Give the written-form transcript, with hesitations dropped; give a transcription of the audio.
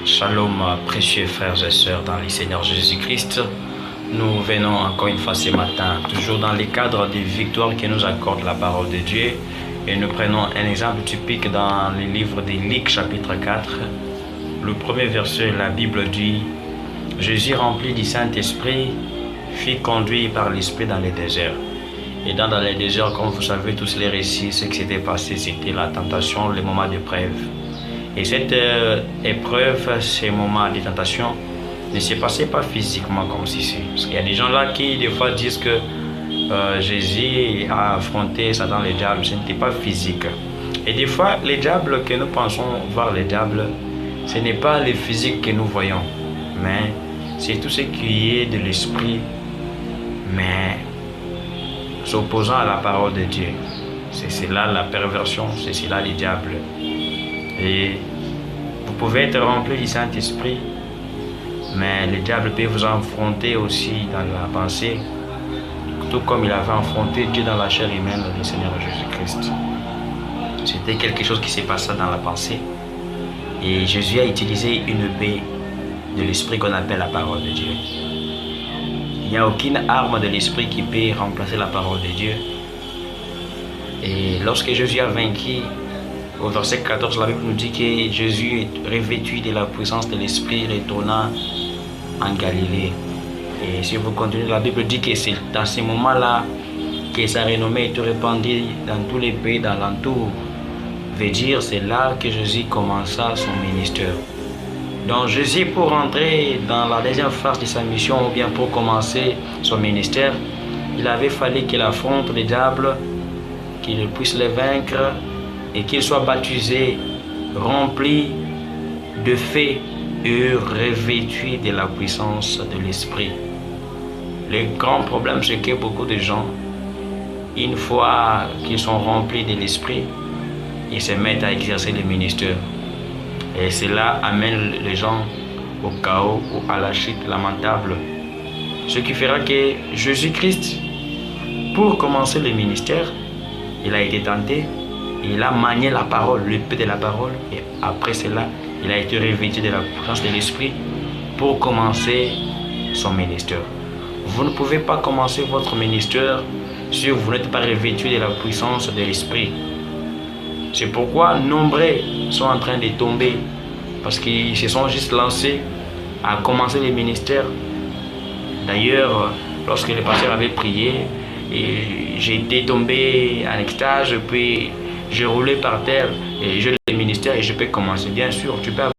Shalom, précieux frères et sœurs dans le Seigneur Jésus-Christ. Nous venons encore une fois ce matin, toujours dans le cadre des victoires que nous accorde la parole de Dieu. Et nous prenons un exemple typique dans le livre de Luc chapitre 4. Le premier verset, la Bible dit: Jésus, rempli du Saint-Esprit, fut conduit par l'Esprit dans le désert. Et dans le désert, comme vous savez tous les récits, ce qui s'était passé, c'était la tentation, le moment d'épreuve. Et cette épreuve, ces moments de tentation, ne se passaient pas physiquement comme ceci. Parce qu'il y a des gens là qui, des fois, disent que Jésus a affronté Satan, le diable, ce n'était pas physique. Et des fois, les diables que nous pensons voir, les diables, ce n'est pas le physique que nous voyons, mais c'est tout ce qui est de l'esprit, mais s'opposant à la parole de Dieu. C'est cela la perversion, c'est cela les diables. Et vous pouvez être rempli du Saint-Esprit, mais le diable peut vous affronter aussi dans la pensée, tout comme il avait affronté Dieu dans la chair humaine, le Seigneur Jésus-Christ. C'était quelque chose qui s'est passé dans la pensée. Et Jésus a utilisé une paix de l'esprit qu'on appelle la parole de Dieu. Il n'y a aucune arme de l'esprit qui peut remplacer la parole de Dieu. Et lorsque Jésus a vaincu, au verset 14, la Bible nous dit que Jésus est revêtu de la puissance de l'Esprit, retournant en Galilée. Et si vous continuez, la Bible dit que c'est dans ces moments-là que sa renommée est répandue dans tous les pays d'alentour. Veut dire, c'est là que Jésus commença son ministère. Donc Jésus, pour entrer dans la deuxième phase de sa mission, ou bien pour commencer son ministère, il avait fallu qu'il affronte les diables, qu'il puisse les vaincre, et qu'il soit baptisé, rempli de feu et revêtu de la puissance de l'Esprit. Le grand problème, c'est que beaucoup de gens, une fois qu'ils sont remplis de l'Esprit, ils se mettent à exercer le ministère. Et cela amène les gens au chaos ou à la chute lamentable. Ce qui fera que Jésus-Christ, pour commencer le ministère, il a été tenté. Il a manié la parole, le peu de la parole, et après cela, il a été revêtu de la puissance de l'Esprit pour commencer son ministère. Vous ne pouvez pas commencer votre ministère si vous n'êtes pas revêtu de la puissance de l'Esprit. C'est pourquoi nombreux sont en train de tomber, parce qu'ils se sont juste lancés à commencer le ministère. D'ailleurs, lorsque le pasteur avait prié, j'ai été tombé en extase, puis je roulais par terre et je le ministère et je peux commencer. Bien sûr, tu peux